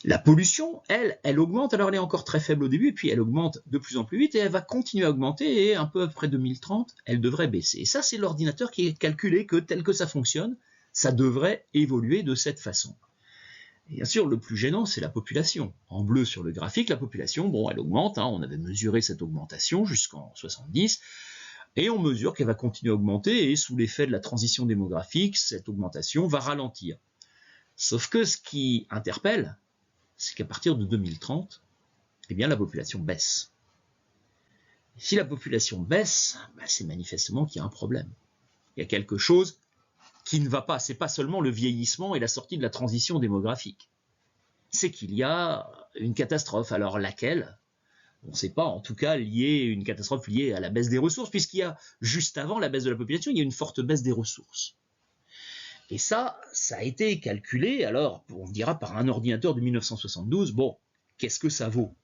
La pollution, elle augmente, alors elle est encore très faible au début, et puis elle augmente de plus en plus vite, et elle va continuer à augmenter, et un peu après 2030, elle devrait baisser. Et ça, c'est l'ordinateur qui est calculé que tel que ça fonctionne, ça devrait évoluer de cette façon. Et bien sûr, le plus gênant, c'est la population. En bleu sur le graphique, la population, bon, elle augmente, hein, on avait mesuré cette augmentation jusqu'en 70, et on mesure qu'elle va continuer à augmenter, et sous l'effet de la transition démographique, cette augmentation va ralentir. Sauf que ce qui interpelle, c'est qu'à partir de 2030, eh bien, la population baisse. Et si la population baisse, c'est manifestement qu'il y a un problème. Il y a quelque chose qui ne va pas. C'est pas seulement le vieillissement et la sortie de la transition démographique. C'est qu'il y a une catastrophe. Alors laquelle? On ne sait pas, en tout cas, une catastrophe liée à la baisse des ressources, puisqu'il y a, juste avant la baisse de la population, il y a une forte baisse des ressources. Et ça a été calculé, alors, on dira par un ordinateur de 1972, bon, qu'est-ce que ça vaut?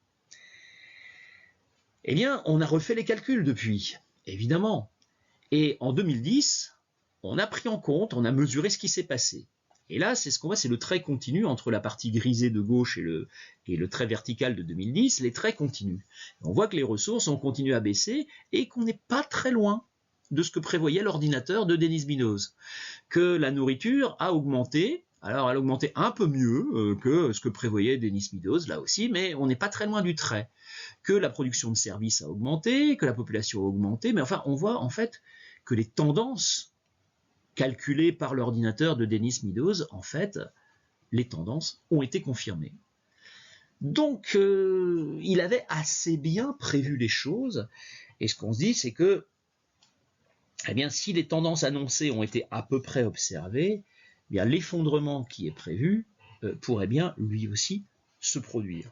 Eh bien, on a refait les calculs depuis, évidemment. Et en 2010, on a pris en compte, on a mesuré ce qui s'est passé. Et là, c'est ce qu'on voit, c'est le trait continu entre la partie grisée de gauche et le trait vertical de 2010, les traits continuent. On voit que les ressources ont continué à baisser et qu'on n'est pas très loin de ce que prévoyait l'ordinateur de Denis Meadows. Que la nourriture a augmenté, alors elle a augmenté un peu mieux que ce que prévoyait Denis Meadows, là aussi, mais on n'est pas très loin du trait. Que la production de services a augmenté, que la population a augmenté, mais enfin, on voit en fait que les tendances calculées par l'ordinateur de Denis Meadows, en fait, les tendances ont été confirmées. Donc, il avait assez bien prévu les choses, et ce qu'on se dit, c'est que, eh bien, si les tendances annoncées ont été à peu près observées, eh bien, l'effondrement qui est prévu pourrait bien, lui aussi, se produire.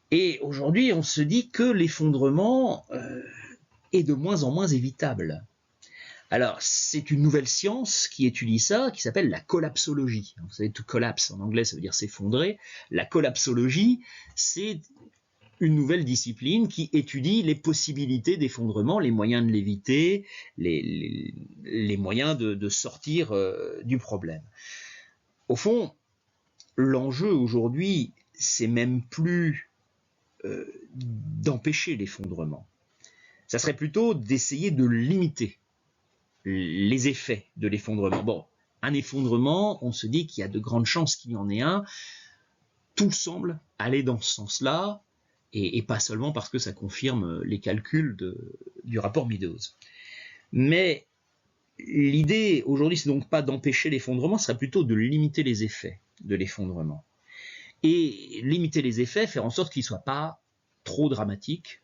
Et aujourd'hui, on se dit que l'effondrement est de moins en moins évitable. Alors, c'est une nouvelle science qui étudie ça, qui s'appelle la collapsologie. Vous savez, to collapse, en anglais, ça veut dire s'effondrer. La collapsologie, c'est une nouvelle discipline qui étudie les possibilités d'effondrement, les moyens de l'éviter, les moyens de sortir du problème. Au fond, l'enjeu aujourd'hui, c'est même plus d'empêcher l'effondrement. Ça serait plutôt d'essayer de limiter les effets de l'effondrement. Bon, un effondrement, on se dit qu'il y a de grandes chances qu'il y en ait un. Tout semble aller dans ce sens-là, et pas seulement parce que ça confirme les calculs du rapport Meadows. Mais l'idée aujourd'hui, c'est donc pas d'empêcher l'effondrement, ce serait plutôt de limiter les effets de l'effondrement. Et limiter les effets, faire en sorte qu'ils ne soient pas trop dramatiques,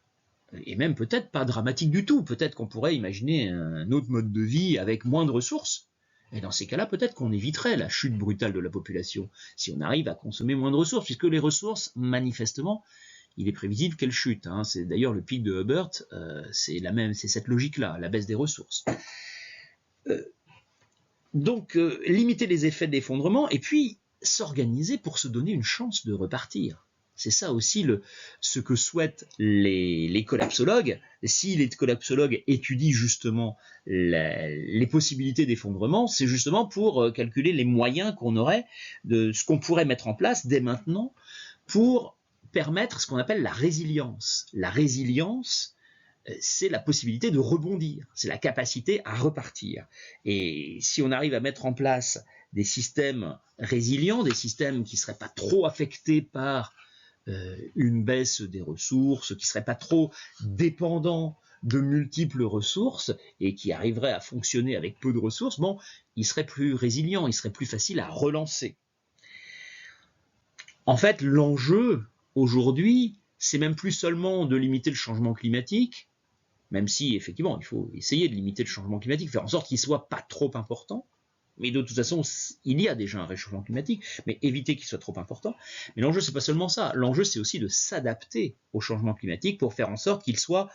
et même peut-être pas dramatique du tout. Peut-être qu'on pourrait imaginer un autre mode de vie avec moins de ressources. Et dans ces cas-là, peut-être qu'on éviterait la chute brutale de la population, si on arrive à consommer moins de ressources, puisque les ressources, manifestement, il est prévisible qu'elles chutent. Hein. C'est d'ailleurs le pic de Hubbert, c'est cette logique-là, la baisse des ressources. Donc, limiter les effets de l'effondrement, et puis s'organiser pour se donner une chance de repartir. C'est ça aussi ce que souhaitent les collapsologues. Si les collapsologues étudient justement les possibilités d'effondrement, c'est justement pour calculer les moyens qu'on aurait, de ce qu'on pourrait mettre en place dès maintenant pour permettre ce qu'on appelle la résilience. La résilience, c'est la possibilité de rebondir, c'est la capacité à repartir. Et si on arrive à mettre en place des systèmes résilients, des systèmes qui ne seraient pas trop affectés par une baisse des ressources, qui ne seraient pas trop dépendants de multiples ressources et qui arriveraient à fonctionner avec peu de ressources, bon, ils seraient plus résilients, ils seraient plus faciles à relancer. En fait, l'enjeu aujourd'hui, c'est même plus seulement de limiter le changement climatique, même si effectivement il faut essayer de limiter le changement climatique, faire en sorte qu'il ne soit pas trop important, mais de toute façon il y a déjà un réchauffement climatique, mais éviter qu'il soit trop important. Mais l'enjeu c'est pas seulement ça, l'enjeu c'est aussi de s'adapter au changement climatique pour faire en sorte qu'il soit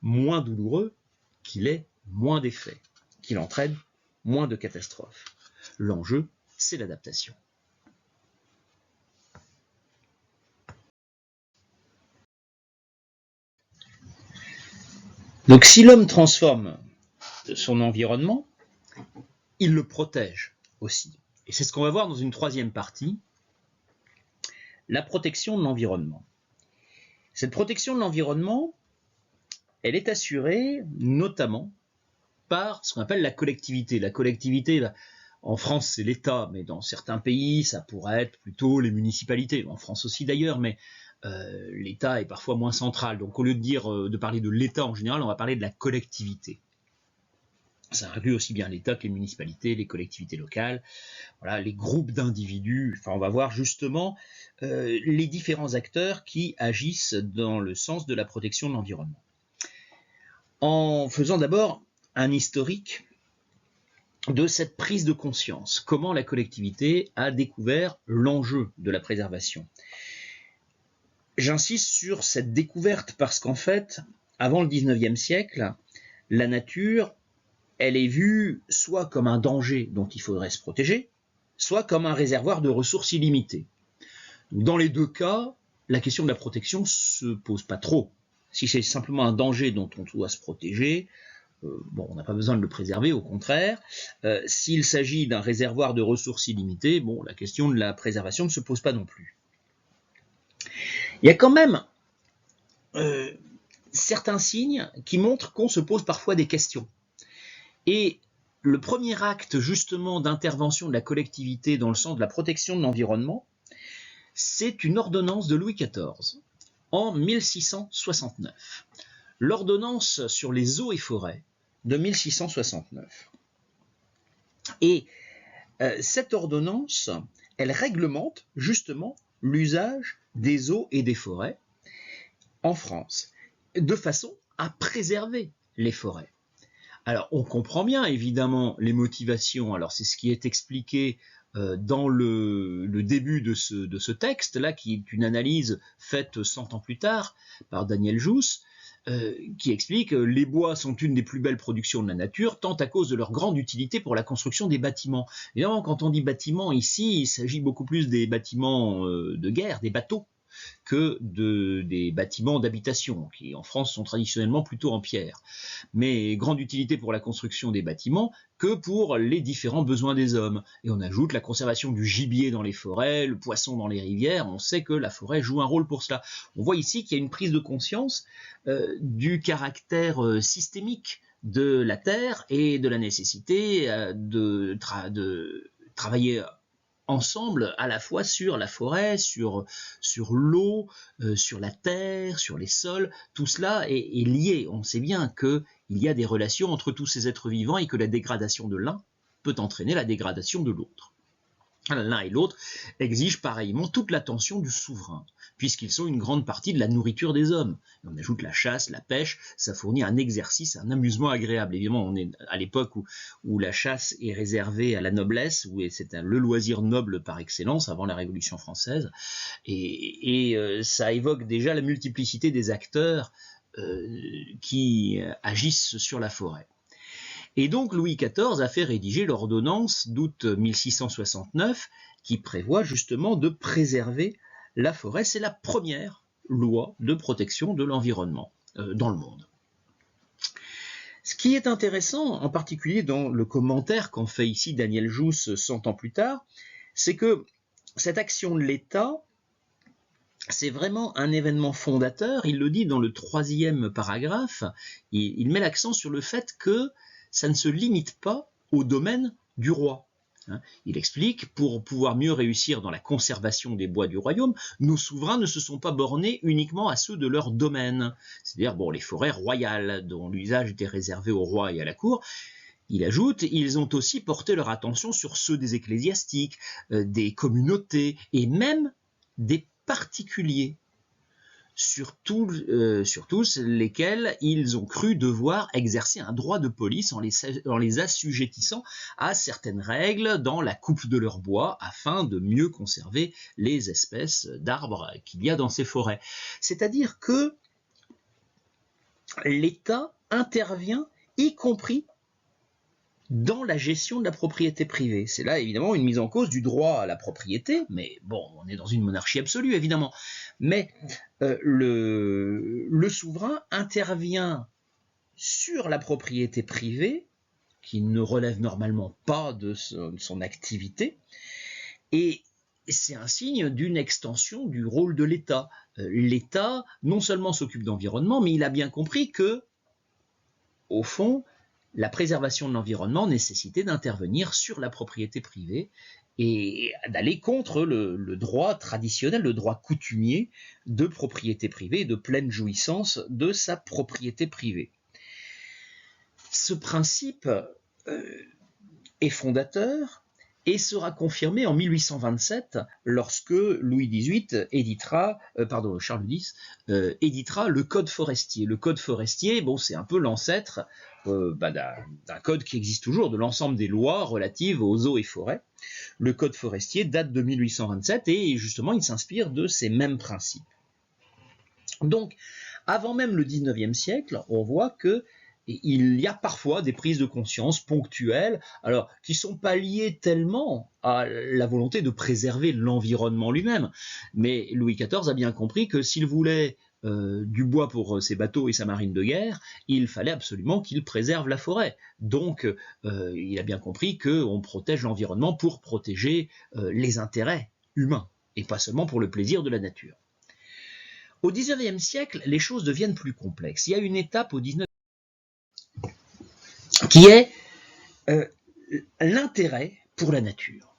moins douloureux, qu'il ait moins d'effets, qu'il entraîne moins de catastrophes. L'enjeu c'est l'adaptation. Donc si l'homme transforme son environnement, il le protège aussi. Et c'est ce qu'on va voir dans une troisième partie. la protection de l'environnement. Cette protection de l'environnement, elle est assurée notamment par ce qu'on appelle la collectivité. La collectivité, en France, c'est l'État, mais dans certains pays, ça pourrait être plutôt les municipalités. En France aussi d'ailleurs, mais l'État est parfois moins central. Donc au lieu de parler de l'État en général, on va parler de la collectivité. Ça inclut aussi bien l'État que les municipalités, les collectivités locales, voilà, les groupes d'individus. Enfin, on va voir justement les différents acteurs qui agissent dans le sens de la protection de l'environnement. En faisant d'abord un historique de cette prise de conscience, comment la collectivité a découvert l'enjeu de la préservation. J'insiste sur cette découverte parce qu'en fait, avant le 19e siècle, la nature, elle est vue soit comme un danger dont il faudrait se protéger, soit comme un réservoir de ressources illimitées. Dans les deux cas, la question de la protection ne se pose pas trop. Si c'est simplement un danger dont on doit se protéger, on n'a pas besoin de le préserver, au contraire. S'il s'agit d'un réservoir de ressources illimitées, la question de la préservation ne se pose pas non plus. Il y a quand même certains signes qui montrent qu'on se pose parfois des questions. Et le premier acte justement d'intervention de la collectivité dans le sens de la protection de l'environnement, c'est une ordonnance de Louis XIV en 1669. L'ordonnance sur les eaux et forêts de 1669. Et cette ordonnance, elle réglemente justement l'usage des eaux et des forêts en France, de façon à préserver les forêts. Alors, on comprend bien, évidemment, les motivations. Alors, c'est ce qui est expliqué dans le début de ce texte-là, qui est une analyse faite 100 ans plus tard par Daniel Jousse, qui explique les bois sont une des plus belles productions de la nature, tant à cause de leur grande utilité pour la construction des bâtiments. Évidemment, quand on dit bâtiments ici, il s'agit beaucoup plus des bâtiments de guerre, des bateaux, que des bâtiments d'habitation, qui en France sont traditionnellement plutôt en pierre. Mais grande utilité pour la construction des bâtiments que pour les différents besoins des hommes. Et on ajoute la conservation du gibier dans les forêts, le poisson dans les rivières, on sait que la forêt joue un rôle pour cela. On voit ici qu'il y a une prise de conscience du caractère systémique de la terre et de la nécessité de travailler ensemble à la fois sur la forêt, sur l'eau, sur la terre, sur les sols. Tout cela est lié. On sait bien qu'il y a des relations entre tous ces êtres vivants et que la dégradation de l'un peut entraîner la dégradation de l'autre. L'un et l'autre exigent pareillement toute l'attention du souverain, puisqu'ils sont une grande partie de la nourriture des hommes. Et on ajoute la chasse, la pêche, ça fournit un exercice, un amusement agréable. Évidemment, on est à l'époque où la chasse est réservée à la noblesse, où c'est le loisir noble par excellence, avant la Révolution française, et ça évoque déjà la multiplicité des acteurs qui agissent sur la forêt. Et donc Louis XIV a fait rédiger l'ordonnance d'août 1669 qui prévoit justement de préserver la forêt. C'est la première loi de protection de l'environnement dans le monde. Ce qui est intéressant, en particulier dans le commentaire qu'en fait ici Daniel Jousse 100 ans plus tard, c'est que cette action de l'État, c'est vraiment un événement fondateur. Il le dit dans le 3e paragraphe, il met l'accent sur le fait que ça ne se limite pas au domaine du roi. Il explique, pour pouvoir mieux réussir dans la conservation des bois du royaume, nos souverains ne se sont pas bornés uniquement à ceux de leur domaine, c'est-à-dire les forêts royales dont l'usage était réservé au roi et à la cour. Il ajoute, ils ont aussi porté leur attention sur ceux des ecclésiastiques, des communautés et même des particuliers, sur tous lesquels ils ont cru devoir exercer un droit de police en les assujettissant à certaines règles dans la coupe de leur bois afin de mieux conserver les espèces d'arbres qu'il y a dans ces forêts. C'est-à-dire que l'État intervient y compris dans la gestion de la propriété privée. C'est là évidemment une mise en cause du droit à la propriété, mais on est dans une monarchie absolue évidemment. Mais le souverain intervient sur la propriété privée, qui ne relève normalement pas de son activité, et c'est un signe d'une extension du rôle de l'État. L'État, non seulement s'occupe d'environnement, mais il a bien compris que, au fond, la préservation de l'environnement nécessitait d'intervenir sur la propriété privée et d'aller contre le droit traditionnel, le droit coutumier de propriété privée et de pleine jouissance de sa propriété privée. Ce principe est fondateur et sera confirmé en 1827 lorsque Charles X éditera le Code forestier. Le Code forestier, bon, c'est un peu l'ancêtre d'un code qui existe toujours, de l'ensemble des lois relatives aux eaux et forêts. Le Code forestier date de 1827 et justement il s'inspire de ces mêmes principes. Donc, avant même le 19e siècle, on voit que il y a parfois des prises de conscience ponctuelles, alors qui ne sont pas liées tellement à la volonté de préserver l'environnement lui-même. Mais Louis XIV a bien compris que s'il voulait du bois pour ses bateaux et sa marine de guerre, il fallait absolument qu'il préserve la forêt. Donc, il a bien compris qu'on protège l'environnement pour protéger les intérêts humains, et pas seulement pour le plaisir de la nature. Au XIXe siècle, les choses deviennent plus complexes. Il y a une étape au XIXe qui est l'intérêt pour la nature.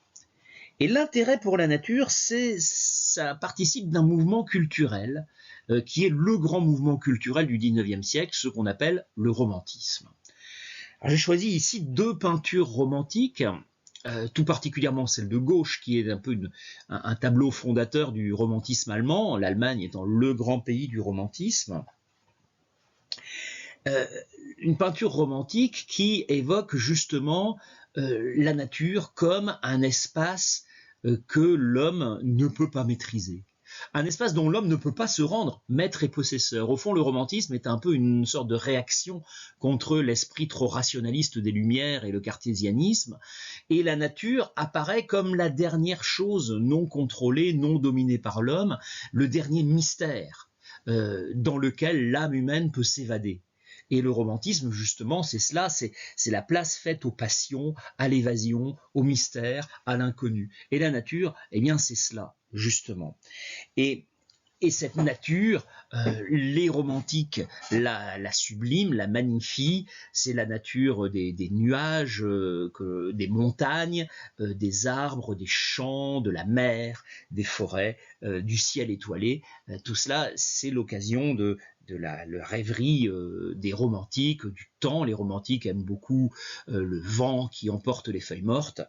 Et l'intérêt pour la nature, ça participe d'un mouvement culturel qui est le grand mouvement culturel du XIXe siècle, ce qu'on appelle le romantisme. J'ai choisi ici deux peintures romantiques, tout particulièrement celle de gauche, qui est un peu un tableau fondateur du romantisme allemand, l'Allemagne étant le grand pays du romantisme. Une peinture romantique qui évoque justement la nature comme un espace que l'homme ne peut pas maîtriser. Un espace dont l'homme ne peut pas se rendre maître et possesseur. Au fond, le romantisme est un peu une sorte de réaction contre l'esprit trop rationaliste des Lumières et le cartésianisme. Et la nature apparaît comme la dernière chose non contrôlée, non dominée par l'homme, le dernier mystère dans lequel l'âme humaine peut s'évader. Et le romantisme, justement, c'est cela, c'est la place faite aux passions, à l'évasion, au mystère, à l'inconnu. Et la nature, eh bien, c'est cela, justement. Et cette nature, les romantiques la subliment, la magnifient. C'est la nature des nuages, des montagnes, des arbres, des champs, de la mer, des forêts, du ciel étoilé. Tout cela, c'est l'occasion de la rêverie des romantiques, du temps. Les romantiques aiment beaucoup le vent qui emporte les feuilles mortes.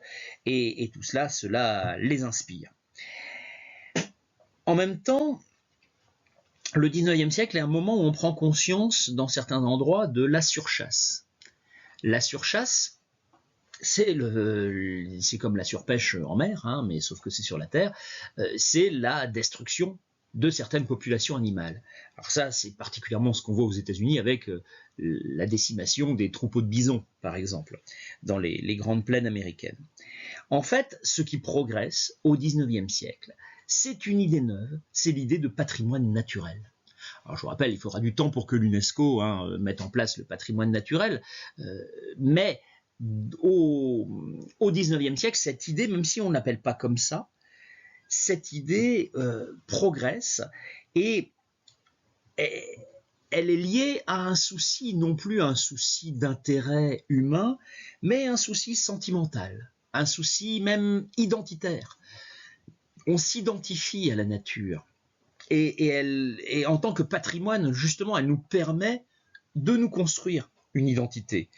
Et tout cela, cela les inspire. En même temps, le XIXe siècle est un moment où on prend conscience, dans certains endroits, de la surchasse. La surchasse, c'est comme la surpêche en mer, hein, mais sauf que c'est sur la terre, c'est la destruction de certaines populations animales. Alors ça, c'est particulièrement ce qu'on voit aux États-Unis avec la décimation des troupeaux de bisons, par exemple, dans les grandes plaines américaines. En fait, ce qui progresse au XIXe siècle, c'est une idée neuve, c'est l'idée de patrimoine naturel. Alors je vous rappelle, il faudra du temps pour que l'UNESCO mette en place le patrimoine naturel, mais au XIXe siècle, cette idée, même si on ne l'appelle pas comme ça, cette idée progresse et elle est liée à un souci, non plus un souci d'intérêt humain, mais un souci sentimental, un souci même identitaire. On s'identifie à la nature et en tant que patrimoine, justement, elle nous permet de nous construire une identité.